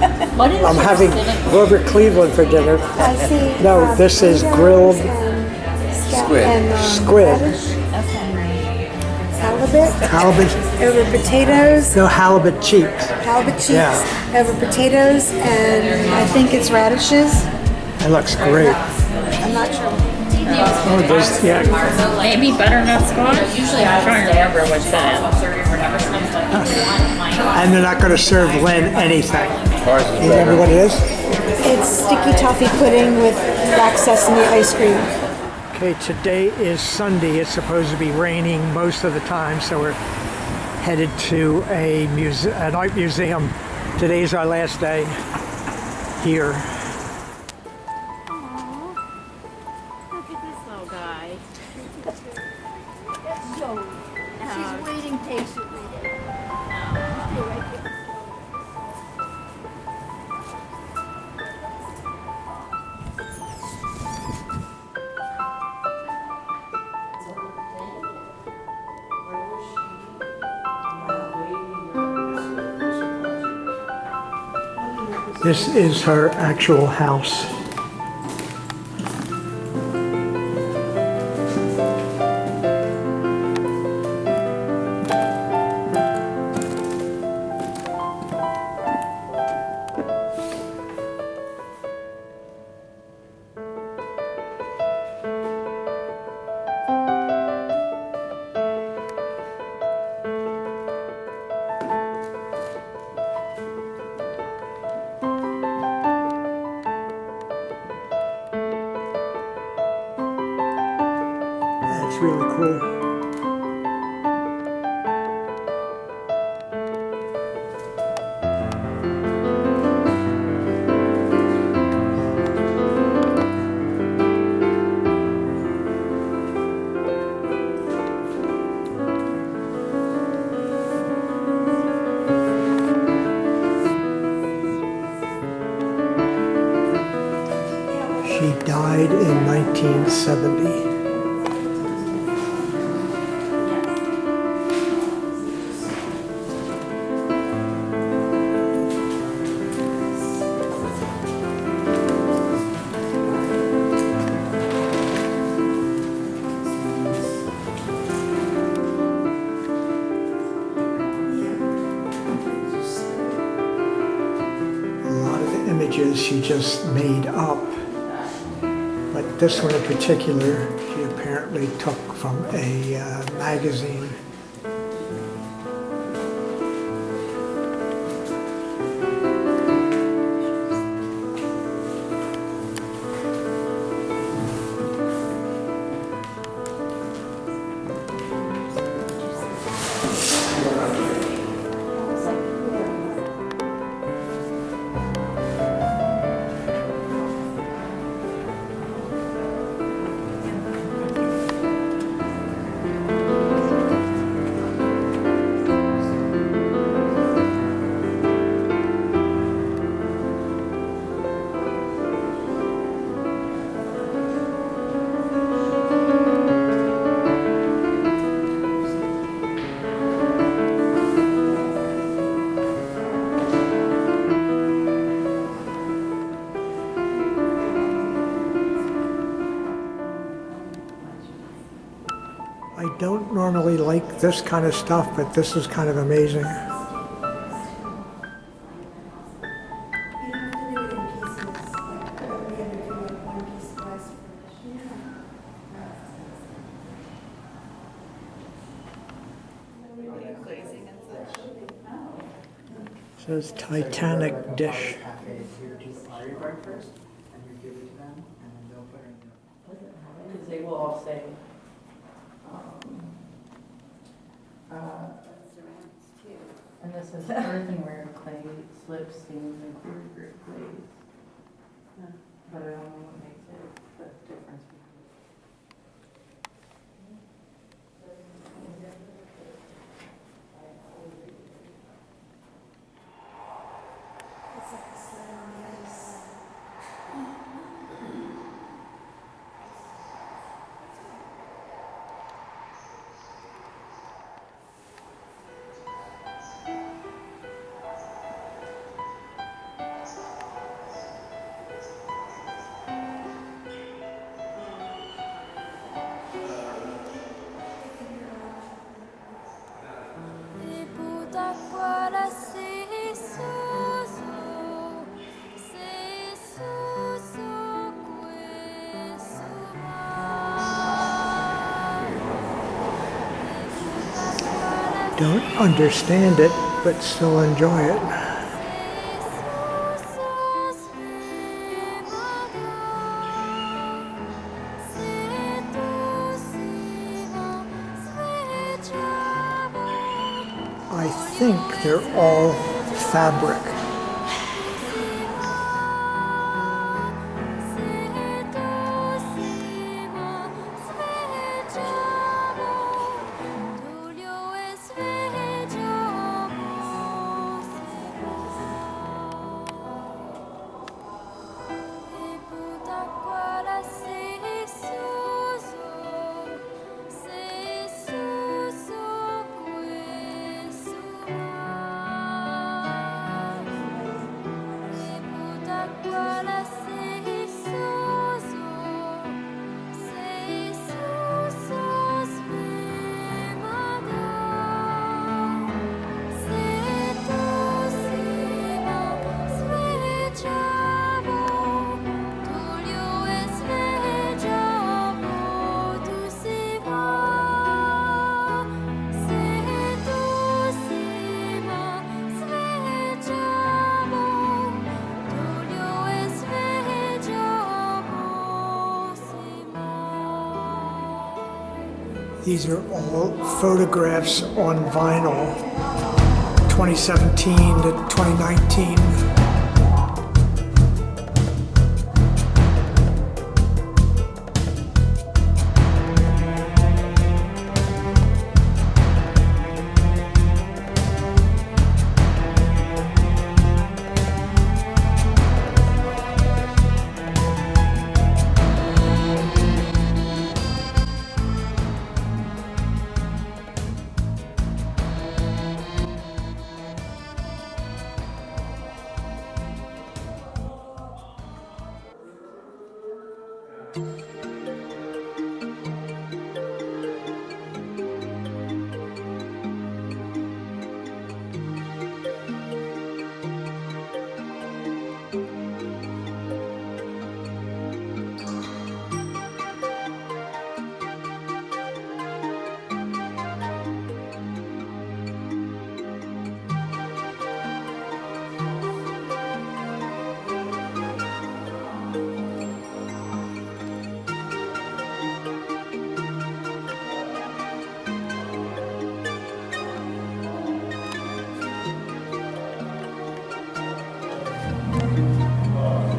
I'm having Grover Cleveland for dinner. I see. No, this is grilled Squid. squid. Halibut. Over potatoes. No, halibut cheeks. Halibut cheeks. Yeah. Over potatoes, and I think it's radishes. That looks great. I'm not sure. Oh, there's, yeah. Maybe butternut squash? Usually I'm trying to remember what's in it. And they're not going to serve Lynn anything. You remember what it is? It's sticky toffee pudding with black sesame ice cream. Okay, today is Sunday. It's supposed to be raining most of the time, so we're headed to an art museum. Today's our last day here. Look at this little guy. She's waiting patiently. This is her actual house. That's really cool. She died in 1970. Images she just made up, but this one in particular she apparently took from a magazine. I don't normally like this kind of stuff, but this is kind of amazing. Says Titanic dish. Because they will all say, and this is earthenware, clay, slip, stains, and clear grit glaze. But I don't know what makes it the difference between. Don't understand it, but still enjoy it. I think they're all fabric. These are all photographs on vinyl, 2017 to 2019.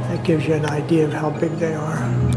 That gives you an idea of how big they are.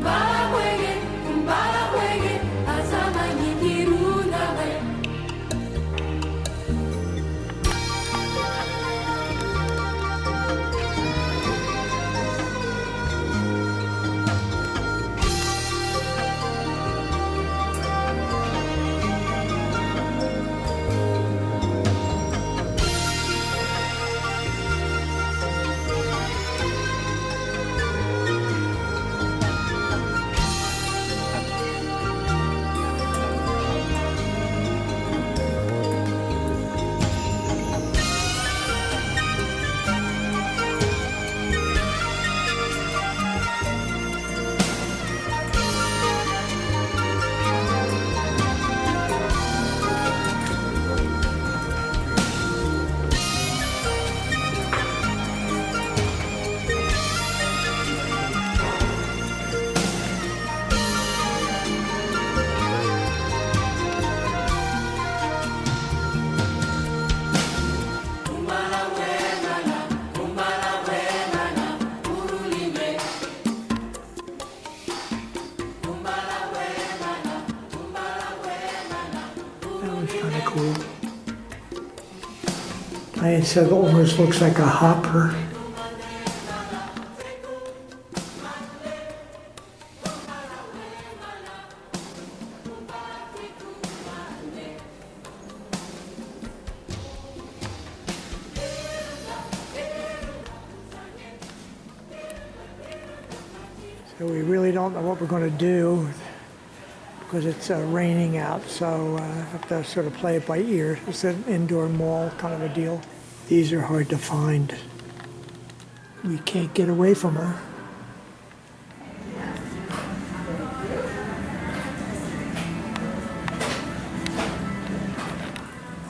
Bye. cool. Diane said it almost looks like a hopper. So we really don't know what we're going to do because it's raining out, so I have to sort of play it by ear. It's an indoor mall kind of a deal. These are hard to find. We can't get away from her.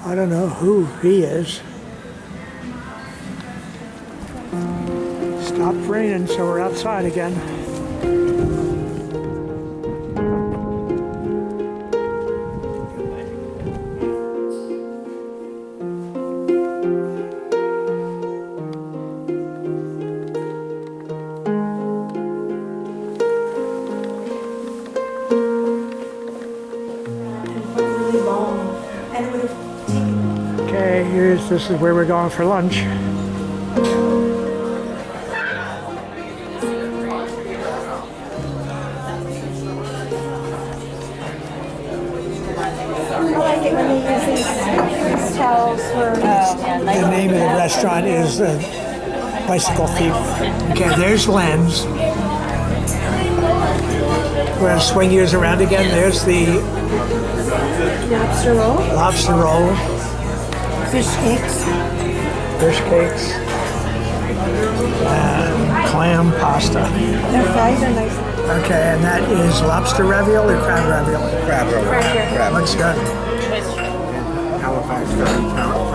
I don't know who he is. Stopped raining, so we're outside again. Really long, and it would have taken. Okay, this is where we're going for lunch. I like it when they use these towels for. The name of the restaurant is Bicycle Thief. Okay, there's Len's. We're going to swing yours around again. There's the Lobster roll, lobster roll, fish cakes. And clam pasta. Their fries are nice. Okay, and that is lobster ravioli or crab ravioli? Crab roll. Crab. Looks good. Halifax downtown.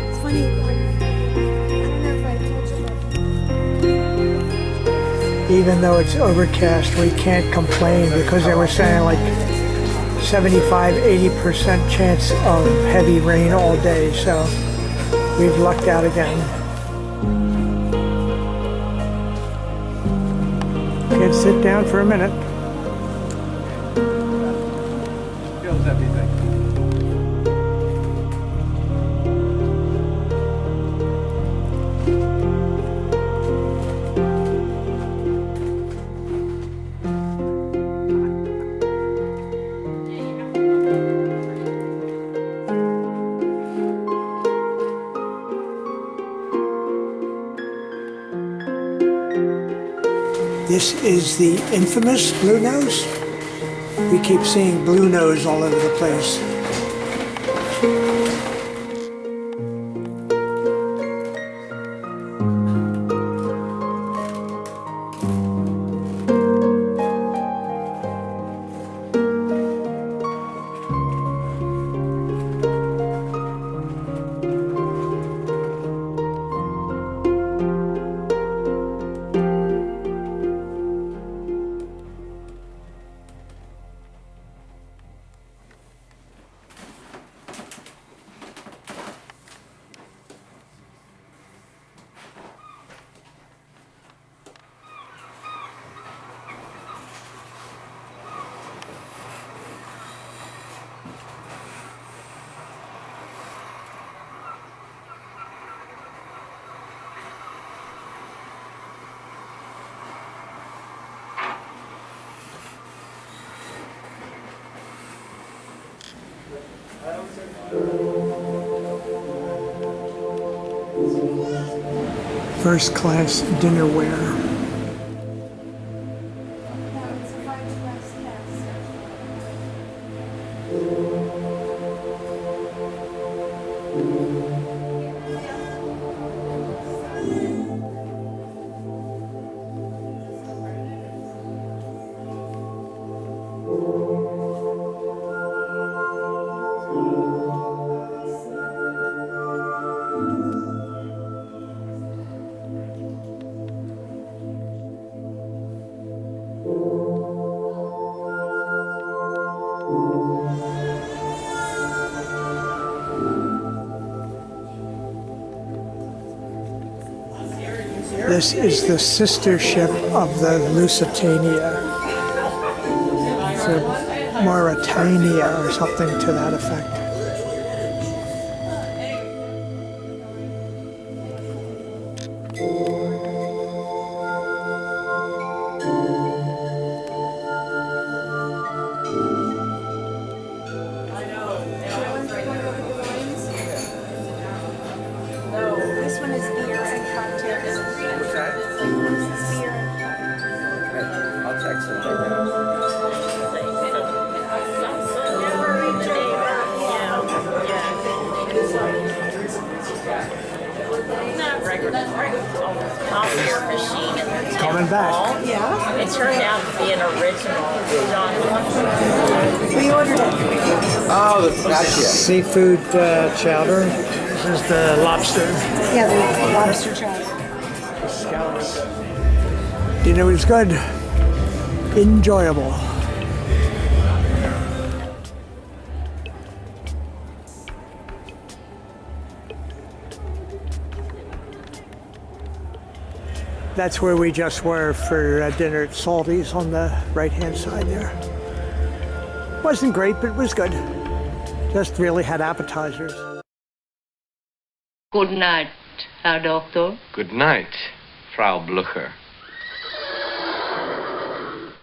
It's funny. I don't know if I told you, but Even though it's overcast, we can't complain because they were saying like 75-80% chance of heavy rain all day, so we've lucked out again. Kids, sit down for a minute. Fills everything. This is the infamous blue nose. We keep seeing blue nose all over the place. First class dinnerware. This is the sister ship of the Lusitania. It's a Mauritania or something to that effect. This one is beer and cocktails. What's that? This is beer and I'll text it right now. Copier machine in the Coming back. Yeah. It turned out to be an original John Lennon. We ordered it. Oh, gotcha. Seafood chowder. This is the lobster. Yeah, the lobster chowder. Scallops. Dinner was good. Enjoyable. That's where we just were for dinner at Salty's on the right-hand side there. Wasn't great, but it was good. Just really had appetizers. Good night, Herr Doctor. Good night, Frau Blücher.